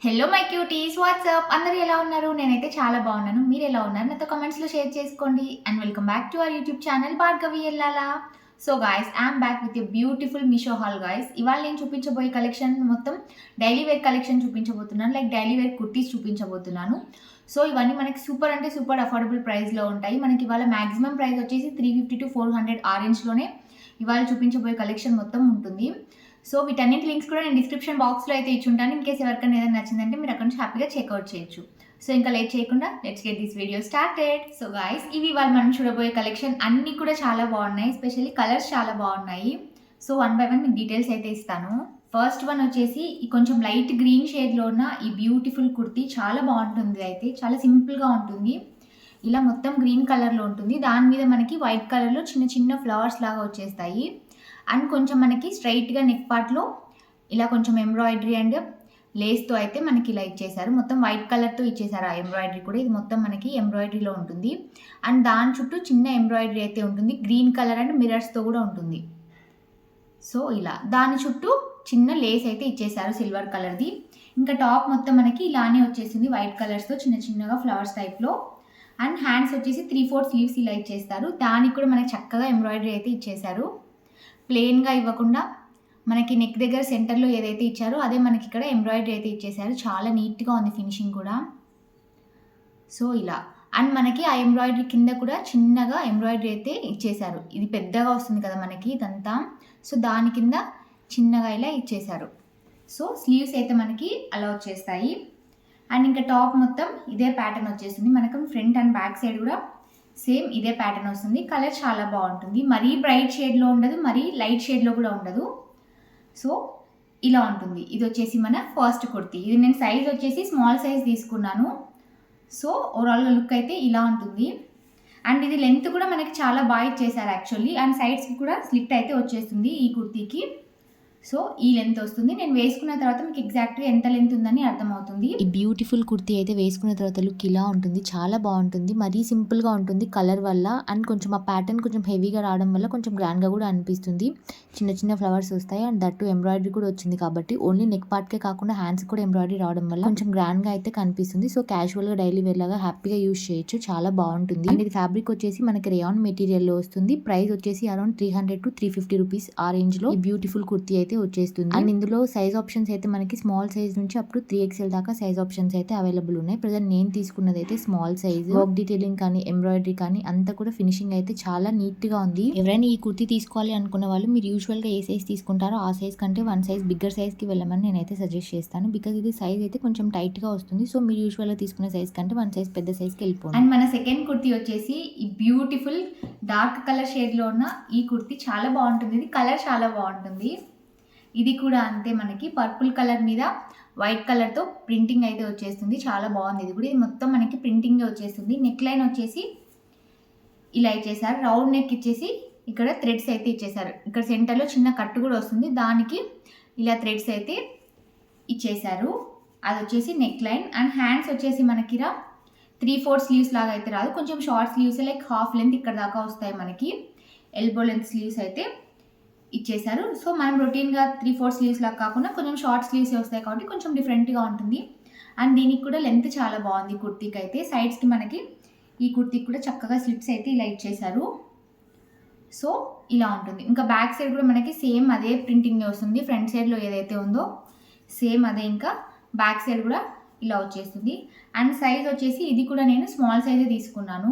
Hello my cuties WhatsApp అందరూ ఎలా ఉన్నారు? నేనైతే చాలా బాగున్నాను. మీరు ఎలా ఉన్నారు? నాతో కామెంట్స్లో షేర్ చేసుకోండి. And welcome back to our YouTube channel Bhargavi Yellala. So guys, I'm back with a beautiful Meesho haul guys. ఇవాళ నేను చూపించబోయే కలెక్షన్ మొత్తం డైలీ వేర్ కలెక్షన్ చూపించబోతున్నాను. లైక్ డైలీ వేర్ కుర్తీస్ చూపించబోతున్నాను. సో ఇవన్నీ మనకి సూపర్ అంటే సూపర్ అఫోర్డబుల్ ప్రైస్లో ఉంటాయి. మనకి ఇవాళ మ్యాక్సిమం ప్రైస్ వచ్చేసి 350 to 400 ఆ రేంజ్లోనే ఇవాళ చూపించబోయే కలెక్షన్ మొత్తం ఉంటుంది. సో వీటన్నింటి లింక్స్ కూడా నేను డిస్క్రిప్షన్ బాక్స్లో అయితే ఇచ్చుంటాను. ఇన్ కేసు ఎవరికైనా ఏదైనా నచ్చిందంటే మీరు అక్కడ నుంచి హ్యాపీగా చెక్అవుట్ చేయొచ్చు. సో ఇంకా లేట్ చేయకుండా let's get this video started. So guys, ఇవి వాళ్ళు మనం చూడబోయే కలెక్షన్ అన్నీ కూడా చాలా బాగున్నాయి. ఎస్పెషల్లీ కలర్స్ చాలా బాగున్నాయి. సో వన్ బై వన్ మీకు డీటెయిల్స్ అయితే ఇస్తాను. ఫస్ట్ వన్ వచ్చేసి ఈ కొంచెం లైట్ గ్రీన్ షేడ్లో ఉన్న ఈ బ్యూటిఫుల్ కుర్తీ చాలా బాగుంటుంది. అయితే చాలా సింపుల్గా ఉంటుంది. ఇలా మొత్తం గ్రీన్ కలర్లో ఉంటుంది. దాని మీద మనకి వైట్ కలర్లో చిన్న చిన్న ఫ్లవర్స్ లాగా వచ్చేస్తాయి. అండ్ కొంచెం మనకి స్ట్రైట్గా నెక్ పార్ట్లో ఇలా కొంచెం ఎంబ్రాయిడరీ అండ్ లేస్తో అయితే మనకి ఇలా ఇచ్చేసారు. మొత్తం వైట్ కలర్తో ఇచ్చేసారు ఆ ఎంబ్రాయిడరీ కూడా. ఇది మొత్తం మనకి ఎంబ్రాయిడరీలో ఉంటుంది. అండ్ దాని చుట్టూ చిన్న ఎంబ్రాయిడరీ అయితే ఉంటుంది. గ్రీన్ కలర్ అండ్ మిరర్స్తో కూడా ఉంటుంది. సో ఇలా దాని చుట్టూ చిన్న లేస్ అయితే ఇచ్చేసారు సిల్వర్ కలర్ది. ఇంకా టాప్ మొత్తం మనకి ఇలానే వచ్చేసింది వైట్ కలర్స్తో చిన్న చిన్నగా ఫ్లవర్స్ టైప్లో. అండ్ హ్యాండ్స్ వచ్చేసి 3/4 స్లీవ్స్ ఇలా ఇచ్చేస్తారు. దానికి కూడా మనకి చక్కగా ఎంబ్రాయిడరీ అయితే ఇచ్చేసారు. ప్లెయిన్గా ఇవ్వకుండా మనకి నెక్ దగ్గర సెంటర్లో ఏదైతే ఇచ్చారో అదే మనకి ఇక్కడ ఎంబ్రాయిడరీ అయితే ఇచ్చేసారు. చాలా నీట్గా ఉంది ఫినిషింగ్ కూడా. సో ఇలా అండ్ మనకి ఆ ఎంబ్రాయిడరీ కింద కూడా చిన్నగా ఎంబ్రాయిడరీ అయితే ఇచ్చేసారు. ఇది పెద్దగా వస్తుంది కదా మనకి ఇదంతా. సో దాని కింద చిన్నగా ఇలా ఇచ్చేసారు. సో స్లీవ్స్ అయితే మనకి అలా వచ్చేస్తాయి. అండ్ ఇంకా టాప్ మొత్తం ఇదే ప్యాటర్న్ వచ్చేస్తుంది. మనకు ఫ్రంట్ అండ్ బ్యాక్ సైడ్ కూడా సేమ్ ఇదే ప్యాటర్న్ వస్తుంది. కలర్ చాలా బాగుంటుంది. మరీ బ్రైట్ షేడ్లో ఉండదు, మరీ లైట్ షేడ్లో కూడా ఉండదు. సో ఇలా ఉంటుంది. ఇది వచ్చేసి మన ఫస్ట్ కుర్తీ. ఇది నేను సైజ్ వచ్చేసి స్మాల్ సైజ్ తీసుకున్నాను. సో ఓవరాల్గా లుక్ అయితే ఇలా ఉంటుంది. అండ్ ఇది లెంత్ కూడా మనకి చాలా బాగా ఇచ్చేసారు యాక్చువల్లీ. అండ్ సైడ్స్కి కూడా స్లిట్ అయితే వచ్చేస్తుంది ఈ కుర్తీకి. సో ఈ లెంత్ వస్తుంది. నేను వేసుకున్న తర్వాత మీకు ఎగ్జాక్ట్గా ఎంత లెంత్ ఉందని అర్థమవుతుంది. ఈ బ్యూటిఫుల్ కుర్తీ అయితే వేసుకున్న తర్వాత లుక్ ఇలా ఉంటుంది. చాలా బాగుంటుంది. మరీ సింపుల్గా ఉంటుంది కలర్ వల్ల. అండ్ కొంచెం ఆ ప్యాటర్న్ కొంచెం హెవీగా రావడం వల్ల కొంచెం గ్రాండ్గా కూడా అనిపిస్తుంది. చిన్న చిన్న ఫ్లవర్స్ వస్తాయి. అండ్ దట్టు ఎంబ్రాయిడరీ కూడా వచ్చింది కాబట్టి ఓన్లీ నెక్ పార్ట్కే కాకుండా హ్యాండ్స్ కూడా ఎంబ్రాయిడరీ రావడం వల్ల కొంచెం గ్రాండ్గా అయితే కనిపిస్తుంది. సో క్యాజువల్గా డైలీ వేర్ లాగా హ్యాపీగా యూజ్ చేయొచ్చు. చాలా బాగుంటుంది. అండ్ ఇది ఫ్యాబ్రిక్ వచ్చేసి మనకి రేయాన్ మెటీరియల్లో వస్తుంది. ప్రైస్ వచ్చేసి అరౌండ్ 300 to 350 రూపీస్ ఆ రేంజ్లో ఈ బ్యూటిఫుల్ కుర్తీ అయితే వచ్చేస్తుంది. అండ్ ఇందులో సైజ్ ఆప్షన్స్ అయితే మనకి స్మాల్ సైజ్ నుంచి అప్ టు 3XL దాకా సైజ్ ఆప్షన్స్ అయితే అవైలబుల్ ఉన్నాయి. ప్రజెంట్ నేను తీసుకున్నది అయితే స్మాల్ సైజ్. వర్క్ డీటెయిలింగ్ కానీ ఎంబ్రాయిడరీ కానీ అంతా కూడా ఫినిషింగ్ అయితే చాలా నీట్ గా ఉంది. ఎవరైనా ఈ కుర్తీ తీసుకోవాలి అనుకున్న వాళ్ళు మీరు యూజువల్ గా ఏ సైజ్ తీసుకుంటారో ఆ సైజ్ కంటే 1 సైజ్ బిగ్గర్ సైజ్ కి వెళ్ళమని నేనైతే సజెస్ట్ చేస్తాను. బికాజ్ ఇది సైజ్ అయితే కొంచెం టైట్ గా వస్తుంది. సో మీరు యూజువల్ గా తీసుకునే సైజ్ కంటే 1 సైజ్ పెద్ద సైజ్ కి వెళ్ళిపోండి. అండ్ మన సెకండ్ కుర్తీ వచ్చేసి ఈ బ్యూటిఫుల్ డార్క్ కలర్ షేడ్ లో ఉన్న ఈ కుర్తీ చాలా బాగుంటుంది. ఇది కలర్ చాలా బాగుంటుంది. ఇది కూడా అంతే మనకి పర్పుల్ కలర్ మీద వైట్ కలర్తో ప్రింటింగ్ అయితే వచ్చేస్తుంది. చాలా బాగుంది. ఇది కూడా ఇది మొత్తం మనకి ప్రింటింగ్ వచ్చేస్తుంది. నెక్ లైన్ వచ్చేసి ఇలా ఇచ్చేసారు. రౌండ్ నెక్ ఇచ్చేసి ఇక్కడ థ్రెడ్స్ అయితే ఇచ్చేసారు. ఇక్కడ సెంటర్లో చిన్న కట్టు కూడా వస్తుంది. దానికి ఇలా థ్రెడ్స్ అయితే ఇచ్చేసారు. అది వచ్చేసి నెక్ లైన్. అండ్ హ్యాండ్స్ వచ్చేసి మనకి 3/4 స్లీవ్స్ లాగా అయితే రాదు. కొంచెం short sleeves like half length ఇక్కడ దాకా వస్తాయి మనకి. ఎల్బో లెంత్ స్లీవ్స్ అయితే ఇచ్చేసారు. సో మనం రొటీన్గా 3/4 స్లీవ్స్ లాగా కాకుండా కొంచెం షార్ట్ స్లీవ్స్ వస్తాయి కాబట్టి కొంచెం డిఫరెంట్గా ఉంటుంది. అండ్ దీనికి కూడా లెంత్ చాలా బాగుంది కుర్తీకి అయితే. సైడ్స్కి మనకి ఈ కుర్తీకి కూడా చక్కగా స్లిట్స్ అయితే ఇలా ఇచ్చేసారు. సో ఇలా ఉంటుంది. ఇంకా బ్యాక్ సైడ్ కూడా మనకి సేమ్ అదే ప్రింటింగ్ వస్తుంది. ఫ్రంట్ సైడ్లో ఏదైతే ఉందో సేమ్ అదే ఇంకా బ్యాక్ సైడ్ కూడా ఇలా వచ్చేస్తుంది. అండ్ సైజ్ వచ్చేసి ఇది కూడా నేను స్మాల్ సైజే తీసుకున్నాను.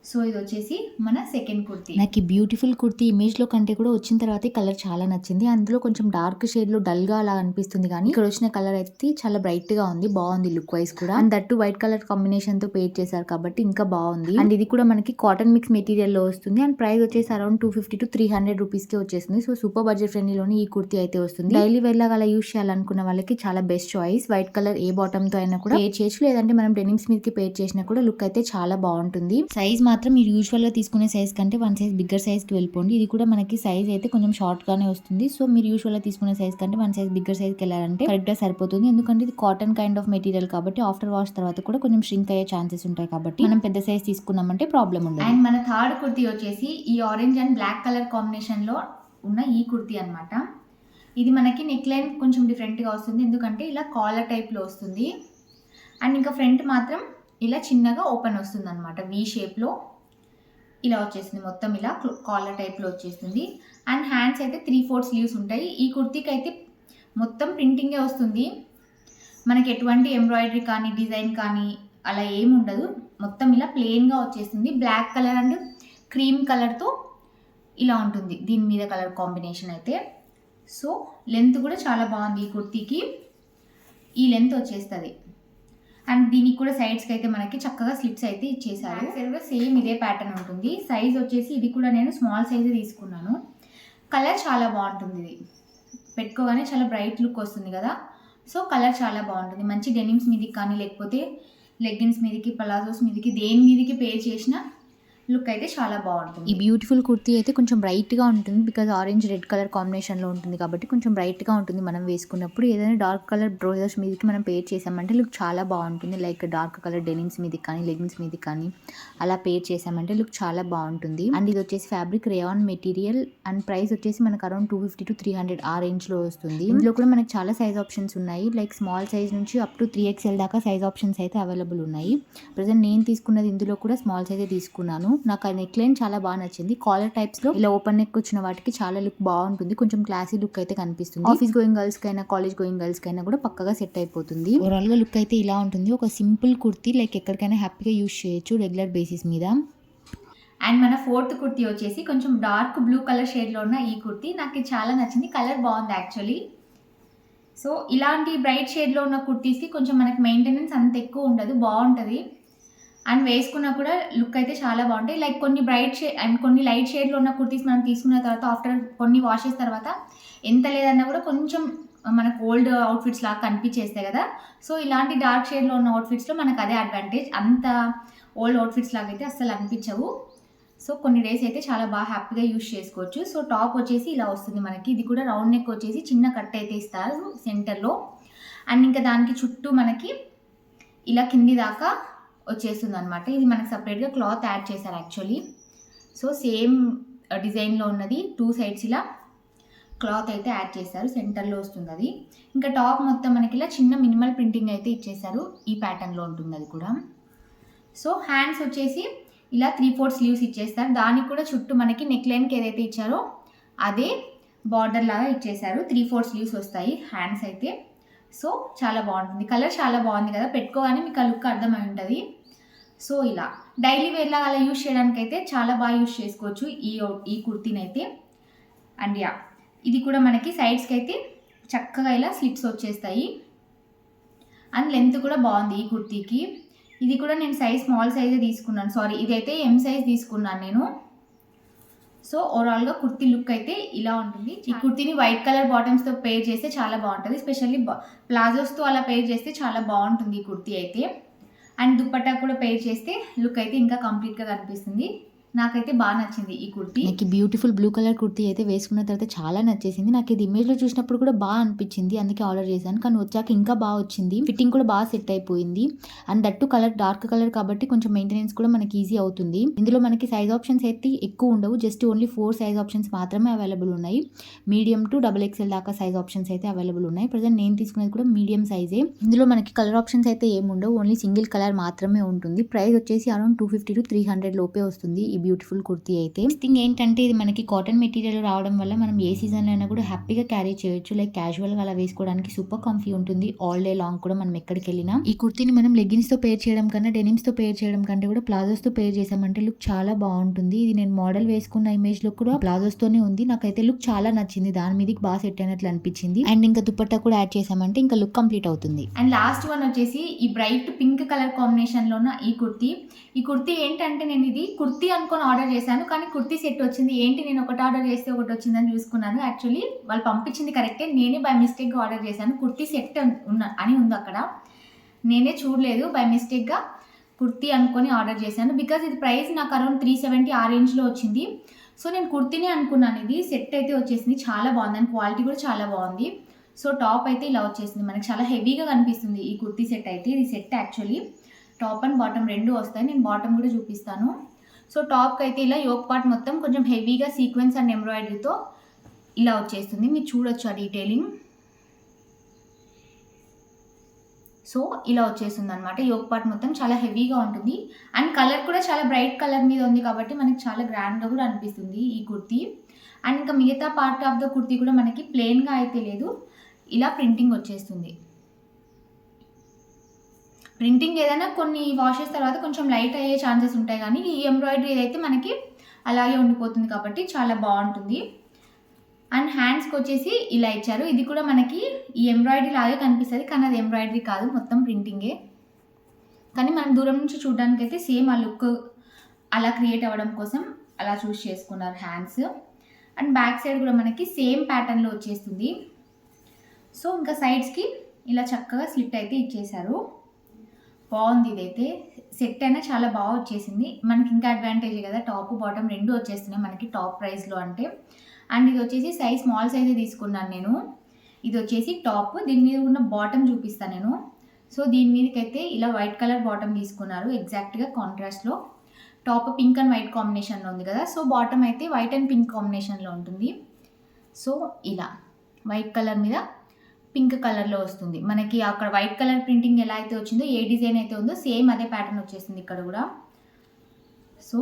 సో ఇది వచ్చేసి మన సెకండ్ కుర్తీ. నాకు ఈ బ్యూటిఫుల్ కుర్తీ ఇమేజ్లో కంటే కూడా వచ్చిన తర్వాత కలర్ చాలా నచ్చింది. అందులో కొంచెం డార్క్ షేడ్లో డల్గా అలా అనిపిస్తుంది, కానీ ఇక్కడ వచ్చిన కలర్ అయితే చాలా బ్రైట్గా ఉంది. బాగుంది లుక్ వైజ్ కూడా. అండ్ దట్టు వైట్ కలర్ కాంబినేషన్తో పేర్ చేశారు కాబట్టి ఇంకా బాగుంది. అండ్ ఇది కూడా మనకి కాటన్ మిక్స్ మెటీరియల్లో వస్తుంది. అండ్ ప్రైస్ వచ్చేసి అరౌండ్ 250 to 300 రూపీస్కి వచ్చేస్తుంది. సో సూపర్ బడ్జెట్ ఫ్రెండ్లీలోని ఈ కుర్తీ అయితే వస్తుంది. డైలీ వేర్ లాగా అలా యూజ్ చేయాలనుకున్న వాళ్ళకి చాలా బెస్ట్ చాయిస్. వైట్ కలర్ ఏ బాటమ్తో అయినా కూడా పేర్ చేయొచ్చు, లేదంటే మనం డెనిమ్స్ మీదకి పేర్ చేసినా కూడా లుక్ అయితే చాలా బాగుంటుంది. సైజ్ మాత్రం మీరు యూజువల్గా తీసుకునే సైజ్ కంటే 1 సైజ్ బిగ్గర్ సైజ్కి వెళ్ళిపోండి. ఇది కూడా మనకి సైజ్ అయితే కొంచెం షార్ట్గానే వస్తుంది. సో మీరు యూజువల్గా తీసుకునే సైజ్ కంటే 1 సైజ్ బిగ్గర్ సైజ్కి వెళ్ళాలంటే కరెక్ట్గా సరిపోతుంది. ఎందుకంటే ఇది కాటన్ కైండ్ ఆఫ్ మెటీరియల్ కాబట్టి ఆఫ్టర్ వాష్ తర్వాత కూడా కొంచెం ష్రింక్ అయ్యే ఛాన్సెస్ ఉంటాయి కాబట్టి మనం పెద్ద సైజ్ తీసుకున్నామంటే ప్రాబ్లం ఉండదు. అండ్ మన థర్డ్ కుర్తీ వచ్చేసి ఈ ఆరెంజ్ అండ్ బ్లాక్ కలర్ కాంబినేషన్లో ఉన్న ఈ కుర్తీ అనమాట. ఇది మనకి నెక్ లైన్ కొంచెం డిఫరెంట్గా వస్తుంది, ఎందుకంటే ఇలా కాలర్ టైప్లో వస్తుంది. అండ్ ఇంకా ఫ్రంట్ మాత్రం ఇలా చిన్నగా ఓపెన్ వస్తుంది అనమాట, వీ షేప్లో ఇలా వచ్చేస్తుంది. మొత్తం ఇలా కాలర్ టైప్లో వచ్చేస్తుంది. అండ్ హ్యాండ్స్ అయితే 3/4 స్లీవ్స్ ఉంటాయి. ఈ కుర్తీకి అయితే మొత్తం ప్రింటింగే వస్తుంది, మనకి ఎటువంటి ఎంబ్రాయిడరీ కానీ డిజైన్ కానీ అలా ఏమి ఉండదు. మొత్తం ఇలా ప్లెయిన్గా వచ్చేస్తుంది. బ్లాక్ కలర్ అండ్ క్రీమ్ కలర్తో ఇలా ఉంటుంది దీని మీద కలర్ కాంబినేషన్ అయితే. సో లెంత్ కూడా చాలా బాగుంది ఈ కుర్తీకి, ఈ లెంత్ వచ్చేస్తుంది. అండ్ దీనికి కూడా సైడ్స్కి అయితే మనకి చక్కగా స్లిప్స్ అయితే ఇచ్చేసారు. సేమ్ ఇదే ప్యాటర్న్ ఉంటుంది. సైజ్ వచ్చేసి ఇది కూడా నేను స్మాల్ సైజే తీసుకున్నాను. కలర్ చాలా బాగుంటుంది, ఇది పెట్టుకోగానే చాలా బ్రైట్ లుక్ వస్తుంది కదా. సో కలర్ చాలా బాగుంటుంది. మంచి డెనిమ్స్ మీదకి కానీ లేకపోతే లెగ్గిన్స్ మీదకి, పలాజోస్ మీదకి, దేని మీదకి పేర్ చేసిన లుక్ అయితే చాలా బాగుంటుంది. ఈ బ్యూటిఫుల్ కుర్తీ అయితే కొంచెం బ్రైట్గా ఉంటుంది, బికాజ్ ఆరెంజ్ రెడ్ కలర్ కాంబినేషన్లో ఉంటుంది కాబట్టి కొంచెం బ్రైట్గా ఉంటుంది. మనం వేసుకున్నప్పుడు ఏదైనా డార్క్ కలర్ బ్రౌజర్స్ మీదకి మనం పేర్ చేసామంటే లుక్ చాలా బాగుంటుంది. లైక్ డార్క్ కలర్ డెనిమ్స్ మీదకి కానీ లెగ్గిన్స్ మీదకి కానీ అలా పేర్ చేసామంటే లుక్ చాలా బాగుంటుంది. అండ్ ఇది వచ్చేసి fabric rayon material and price వచ్చేసి మనకు అరౌండ్ 250 to 300 ఆ రేంజ్లో వస్తుంది. ఇందులో కూడా మనకి చాలా సైజ్ ఆప్షన్స్ ఉన్నాయి, లైక్ స్మాల్ సైజ్ నుంచి అప్ టు 3XL దాకా సైజ్ ఆప్షన్స్ అయితే అవైలబుల్ ఉన్నాయి. ప్రజెంట్ నేను తీసుకున్నది ఇందులో కూడా స్మాల్ సైజే తీసుకున్నాను. నాకు ఆ నెక్ లైన్ చాలా బాగా నచ్చింది. కాలర్ టైప్స్ లో ఇలా ఓపెన్ నెక్ వచ్చిన వాటికి చాలా లుక్ బాగుంటుంది, కొంచెం క్లాసీ లుక్ అయితే కనిపిస్తుంది. ఆఫీస్ గోయింగ్ గర్ల్స్ కైనా కాలేజ్ గోయింగ్ గర్ల్స్ కైనా కూడా పక్కగా సెట్ అయిపోతుంది. ఓవరాల్ గా లుక్ అయితే ఇలా ఉంటుంది. ఒక సింపుల్ కుర్తీ, లైక్ ఎక్కడికైనా హ్యాపీగా యూజ్ చేయొచ్చు రెగ్యులర్ బేసిస్ మీద. అండ్ మన 4th కుర్తీ వచ్చేసి కొంచెం డార్క్ బ్లూ కలర్ షేడ్లో ఉన్న ఈ కుర్తీ నాకు చాలా నచ్చింది. కలర్ బాగుంది యాక్చువల్లీ. సో ఇలాంటి బ్రైట్ షేడ్లో ఉన్న కుర్తీస్కి కొంచెం మనకి మెయింటెనెన్స్ అంత ఎక్కువ ఉండదు, బాగుంటుంది. అండ్ వేసుకున్నా కూడా లుక్ అయితే చాలా బాగుంటాయి. లైక్ కొన్ని బ్రైట్ షేడ్ అండ్ కొన్ని లైట్ షేడ్లో ఉన్న కుర్తీస్ మనం తీసుకున్న తర్వాత ఆఫ్టర్ కొన్ని వాషెస్ తర్వాత ఎంత లేదన్నా కూడా కొంచెం మనకు ఓల్డ్ అవుట్ఫిట్స్ లాగా కనిపించేస్తాయి కదా. సో ఇలాంటి డార్క్ షేడ్లో ఉన్న అవుట్ఫిట్స్లో మనకు అదే అడ్వాంటేజ్, అంత ఓల్డ్ అవుట్ఫిట్స్ లాగా అయితే అస్సలు అనిపించవు. సో కొన్ని డేస్ అయితే చాలా బాగా హ్యాపీగా యూజ్ చేసుకోవచ్చు. సో టాప్ వచ్చేసి ఇలా వస్తుంది మనకి. ఇది కూడా రౌండ్ నెక్ వచ్చేసి చిన్న కట్ అయితే ఇస్తారు సెంటర్లో. అండ్ ఇంకా దానికి చుట్టూ మనకి ఇలా కింది దాకా వచ్చేస్తుంది అనమాట. ఇది మనకి సపరేట్గా క్లాత్ యాడ్ చేశారు యాక్చువల్లీ. సో సేమ్ డిజైన్లో ఉన్నది 2 సైడ్స్ ఇలా క్లాత్ అయితే యాడ్ చేశారు, సెంటర్లో వస్తుంది అది. ఇంకా టాప్ మొత్తం మనకి ఇలా చిన్న మినిమల్ ప్రింటింగ్ అయితే ఇచ్చేసారు, ఈ ప్యాటర్న్లో ఉంటుంది అది కూడా. సో హ్యాండ్స్ వచ్చేసి ఇలా 3/4 స్లీవ్స్ ఇచ్చేస్తారు. దానికి కూడా చుట్టూ మనకి నెక్ లైన్కి ఏదైతే ఇచ్చారో అదే బార్డర్ లాగా ఇచ్చేసారు. 3/4 స్లీవ్స్ వస్తాయి హ్యాండ్స్ అయితే. సో చాలా బాగుంటుంది. కలర్ చాలా బాగుంది కదా, పెట్టుకోగానే మీకు ఆ లుక్ అర్థమై ఉంటుంది. సో ఇలా డైలీ వేర్లా అలా యూజ్ చేయడానికి అయితే చాలా బాగా యూజ్ చేసుకోవచ్చు ఈ కుర్తీని అయితే. అండ్ యా, ఇది కూడా మనకి సైడ్స్కి అయితే చక్కగా ఇలా స్లిప్స్ వచ్చేస్తాయి. అండ్ లెంత్ కూడా బాగుంది ఈ కుర్తీకి. ఇది కూడా నేను స్మాల్ సైజే తీసుకున్నాను, సారీ ఇదైతే M సైజ్ తీసుకున్నాను నేను. సో ఓవరాల్గా కుర్తీ లుక్ అయితే ఇలా ఉంటుంది. ఈ కుర్తీని వైట్ కలర్ బాటమ్స్తో పేర్ చేస్తే చాలా బాగుంటుంది, ఎస్పెషల్లీ ప్లాజోస్తో అలా పేర్ చేస్తే చాలా బాగుంటుంది ఈ కుర్తీ అయితే. అండ్ దుపట్టా కూడా పేర్ చేస్తే లుక్ అయితే ఇంకా కంప్లీట్గా కనిపిస్తుంది. నాకైతే బాగా నచ్చింది ఈ కుర్తీ. నాకు బ్యూటిఫుల్ బ్లూ కలర్ కుర్తీ అయితే వేసుకున్న తర్వాత చాలా నచ్చేసింది. నాకు ఇది ఇమేజ్లో చూసినప్పుడు కూడా బాగా అనిపించింది, అందుకే ఆర్డర్ చేశాను. కానీ వచ్చాక ఇంకా బాగా వచ్చింది, ఫిట్టింగ్ కూడా బాగా సెట్ అయిపోయింది. And that colour dark colour కాబట్టి కొంచెం మెయింటెనెన్స్ కూడా మనకి ఈజీ అవుతుంది. ఇందులో మనకి సైజ్ ఆప్షన్స్ అయితే ఎక్కువ ఉండవు, జస్ట్ ఓన్లీ 4 సైజ్ ఆప్షన్స్ మాత్రమే అవైలబుల్ ఉన్నాయి. మీడియం టు XXL దాకా సైజ్ ఆప్షన్స్ అయితే అవైలబుల్ ఉన్నాయి. ప్రజెంట్ నేను తీసుకునేది కూడా మీడియం సైజే. ఇందులో మనకి కలర్ ఆప్షన్స్ అయితే ఏమి ఉండవు, ఓన్లీ సింగిల్ కలర్ మాత్రమే ఉంటుంది. ప్రైస్ వచ్చేసి అరౌండ్ 250 to 300 లోపే వస్తుంది ఈ బ్యూటిఫుల్ కుర్తీ అయితే. థింగ్ ఏంటంటే ఇది మనకి కాటన్ మెటీరియల్ రావడం వల్ల మనం ఏ సీజన్ అయినా కూడా హ్యాపీగా క్యారీ చేయొచ్చు. లైక్ క్యాజువల్గా అలా వేసుకోవడానికి సూపర్ కంఫీ ఉంటుంది. ఆల్ డే లాంగ్ కూడా మనం ఎక్కడికి వెళ్ళినా. ఈ కుర్తీని మనం లెగ్గిన్స్ తో పేర్ చేయడం కన్నా డెనిమ్స్ తో పేర్ చేయడం కంటే కూడా ప్లాజోస్ తో పేర్ చేసామంటే లుక్ చాలా బాగుంటుంది. ఇది నేను మోడల్ వేసుకున్న ఇమేజ్ లో కూడా ప్లాజోస్ తోనే ఉంది. నాకైతే లుక్ చాలా నచ్చింది, దాని మీదకి బాగా సెట్ అయినట్లు అనిపించింది. అండ్ ఇంకా దుపట్టా కూడా యాడ్ చేసామంటే ఇంకా లుక్ కంప్లీట్ అవుతుంది. అండ్ లాస్ట్ వన్ వచ్చేసి ఈ బ్రైట్ పింక్ కలర్ కాంబినేషన్ లో ఉన్న ఈ కుర్తీ ఏంటంటే నేను ఇది కుర్తీ అనుకొని ఆర్డర్ చేశాను, కానీ కుర్తీ సెట్ వచ్చింది. ఏంటి నేను ఒకటి ఆర్డర్ చేస్తే ఒకటి వచ్చిందని చూసుకున్నాను. యాక్చువల్లీ వాళ్ళు పంపించింది కరెక్టే, నేనే బై మిస్టేక్గా ఆర్డర్ చేశాను. కుర్తీ సెట్ అని ఉంది అక్కడ, నేనే చూడలేదు, బై మిస్టేక్గా కుర్తీ అనుకొని ఆర్డర్ చేశాను. బికాజ్ ఇది ప్రైస్ నాకు అరౌండ్ 370 ఆ రేంజ్లో వచ్చింది. సో నేను కుర్తీనే అనుకున్నాను, ఇది సెట్ అయితే వచ్చేసింది. చాలా బాగుంది అండ్ క్వాలిటీ కూడా చాలా బాగుంది. సో టాప్ అయితే ఇలా వచ్చేసింది, మనకి చాలా హెవీగా కనిపిస్తుంది ఈ కుర్తీ సెట్ అయితే. ఇది set actually top and bottom రెండు వస్తాయి, నేను బాటమ్ కూడా చూపిస్తాను. సో టాప్కి అయితే ఇలా యోక్ పార్ట్ మొత్తం కొంచెం హెవీగా సీక్వెన్స్ అండ్ ఎంబ్రాయిడరీతో ఇలా వచ్చేస్తుంది, మీరు చూడొచ్చు ఆ డీటెయిలింగ్. సో ఇలా వచ్చేస్తుంది అనమాట. యోక్ పార్ట్ మొత్తం చాలా హెవీగా ఉంటుంది అండ్ కలర్ కూడా చాలా బ్రైట్ కలర్ మీద ఉంది కాబట్టి మనకి చాలా గ్రాండ్గా కూడా అనిపిస్తుంది ఈ కుర్తీ. అండ్ ఇంకా మిగతా పార్ట్ ఆఫ్ ద కుర్తీ కూడా మనకి ప్లెయిన్గా అయితే లేదు, ఇలా ప్రింటింగ్ వచ్చేస్తుంది. ప్రింటింగ్ ఏదైనా కొన్ని వాషెస్ తర్వాత కొంచెం లైట్ అయ్యే ఛాన్సెస్ ఉంటాయి, కానీ ఈ ఎంబ్రాయిడరీ అయితే మనకి అలాగే ఉండిపోతుంది కాబట్టి చాలా బాగుంటుంది. అండ్ హ్యాండ్స్కి వచ్చేసి ఇలా ఇచ్చారు, ఇది కూడా మనకి ఈ ఎంబ్రాయిడరీ లాగే కనిపిస్తుంది కానీ అది ఎంబ్రాయిడరీ కాదు, మొత్తం ప్రింటింగే. కానీ మనం దూరం నుంచి చూడడానికి అయితే సేమ్ ఆ లుక్ అలా క్రియేట్ అవ్వడం కోసం అలా చూస్ చేసుకున్నారు హ్యాండ్స్. అండ్ బ్యాక్ సైడ్ కూడా మనకి సేమ్ ప్యాటర్న్లో వచ్చేస్తుంది. సో ఇంకా సైడ్స్కి ఇలా చక్కగా స్లిట్ అయితే ఇచ్చేసారు, బాగుంది. ఇదైతే సెట్ అయినా చాలా బాగా వచ్చేసింది. మనకి ఇంకా అడ్వాంటేజ్ కదా, టాప్ బాటమ్ రెండు వచ్చేస్తున్నాయి మనకి టాప్ ప్రైస్లో అంటే. అండ్ ఇది వచ్చేసి సైజ్ స్మాల్ సైజే తీసుకున్నాను నేను. ఇది వచ్చేసి టాప్, దీని మీద ఉన్న బాటమ్ చూపిస్తాను నేను. సో దీని మీదకైతే ఇలా వైట్ కలర్ బాటమ్ తీసుకున్నారు ఎగ్జాక్ట్గా కాంట్రాస్ట్లో. టాప్ పింక్ అండ్ వైట్ కాంబినేషన్లో ఉంది కదా, సో బాటమ్ అయితే వైట్ అండ్ పింక్ కాంబినేషన్లో ఉంటుంది. సో ఇలా వైట్ కలర్ మీద పింక్ కలర్లో వస్తుంది మనకి. అక్కడ వైట్ కలర్ ప్రింటింగ్ ఎలా అయితే వచ్చిందో, ఏ డిజైన్ అయితే ఉందో సేమ్ అదే ప్యాటర్న్ వచ్చేస్తుంది ఇక్కడ కూడా. సో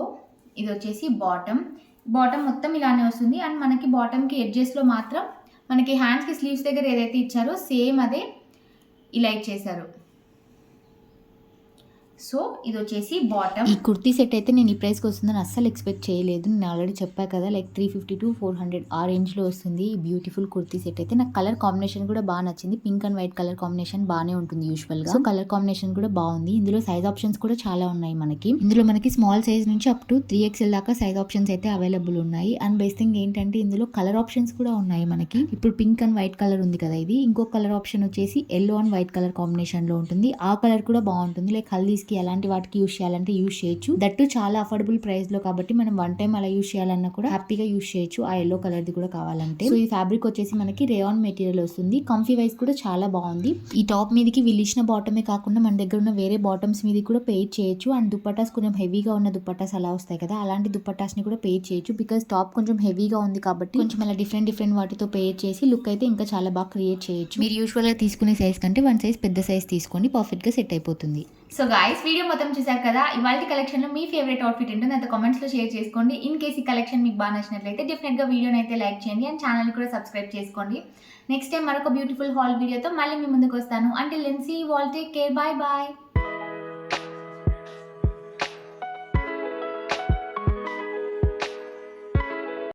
ఇది వచ్చేసి బాటమ్ మొత్తం ఇలానే వస్తుంది. అండ్ మనకి బాటమ్కి ఎడ్జెస్లో మాత్రం మనకి హ్యాండ్స్కి స్లీవ్స్ దగ్గర ఏదైతే ఇచ్చారో సేమ్ అదే ఇలా ఇచ్చేసారు. సో ఇది వచ్చేసి బాటమ్. ఈ కుర్తీ సెట్ అయితే నేను ఈ ప్రైస్కి వస్తుందని అస్సలు ఎక్స్పెక్ట్ చేయలేదు. నేను ఆల్రెడీ చెప్పా కదా, లైక్ 350 to 400 ఆ రేంజ్లో వస్తుంది ఈ బ్యూటిఫుల్ కుర్తీ సెట్ అయితే. నాకు కలర్ కాంబినేషన్ కూడా బాగా నచ్చింది, pink and white colour combination బాగానే ఉంటుంది యూజువల్గా. సో కలర్ కాంబినేషన్ కూడా బాగుంది. ఇందులో సైజ్ ఆప్షన్స్ కూడా చాలా ఉన్నాయి మనకి. ఇందులో మనకి స్మాల్ సైజ్ నుంచి అప్ టు 3XL దాకా సైజ్ ఆప్షన్స్ అయితే అవైలబుల్ ఉన్నాయి. అండ్ బెస్ట్ థింగ్ ఏంటంటే ఇందులో కలర్ ఆప్షన్స్ కూడా ఉన్నాయి మనకి. ఇప్పుడు పింక్ అండ్ వైట్ కలర్ ఉంది కదా, ఇది ఇంకో కలర్ ఆప్షన్ వచ్చేసి ఎల్లో అండ్ వైట్ కలర్ కాంబినేషన్లో ఉంటుంది. ఆ కలర్ కూడా బాగుంటుంది, లైక్ హల్దీస్కి అలాంటి వాటికి యూస్ చేయాలంటే యూస్ చేయొచ్చు. దట్టు చాలా అఫోర్డబుల్ ప్రైస్ లో కాబట్టి మనం వన్ టైం అలా యూస్ చేయాలన్నా కూడా హ్యాపీగా యూస్ చేయొచ్చు. ఆ ఎల్లో కలర్ ది కూడా కావాలంటే. సో ఈ ఫ్యాబ్రిక్ వచ్చేసి మనకి రేయాన్ మెటీరియల్ వస్తుంది, కంఫీ వైజ్ కూడా చాలా బాగుంది. ఈ టాప్ మీదకి వీళ్ళు ఇచ్చిన బాటమే కాకుండా మన దగ్గర ఉన్న వేరే బాటమ్స్ మీద కూడా పెయిర్ చేయొచ్చు. అండ్ దుపట్టాస్ కొంచెం హెవీగా ఉన్న దుపట్టాస్ అలా వస్తాయి కదా, అలాంటి దుపట్టాస్ ని కూడా పెయిర్ చేయొచ్చు. బికాస్ టాప్ కొంచెం హెవీగా ఉంది కాబట్టి కొంచెం అలా డిఫరెంట్ వాటితో పెయిర్ చేసి లుక్ అయితే ఇంకా చాలా బాగా క్రియేట్ చేయొచ్చు. మీరు యూజువల్ గా తీసుకునే సైజ్ కంటే వన్ సైజ్ పెద్ద సైజ్ తీసుకోండి, పర్ఫెక్ట్ గా సెట్ అయిపోతుంది. సో గాయ్స్, వీడియో మొత్తం చూసారు కదా. ఇవాళ కలెక్షన్లో మీ ఫేవరెట్ అవుట్ఫిట్ ఏంటో నాతో కామెంట్స్లో షేర్ చేసుకోండి. ఇన్ కేస్ ఈ కలెక్షన్ మీకు బాగా నచ్చినట్లయితే డెఫినెట్గా వీడియోని అయితే లైక్ చేయండి అండ్ ఛానల్ కూడా సబ్స్క్రైబ్ చేసుకోండి. నెక్స్ట్ టైం మరొక బ్యూటిఫుల్ హాల్ వీడియోతో మళ్ళీ మీ ముందుకు వస్తాను. Until then see you all, take care, bye bye.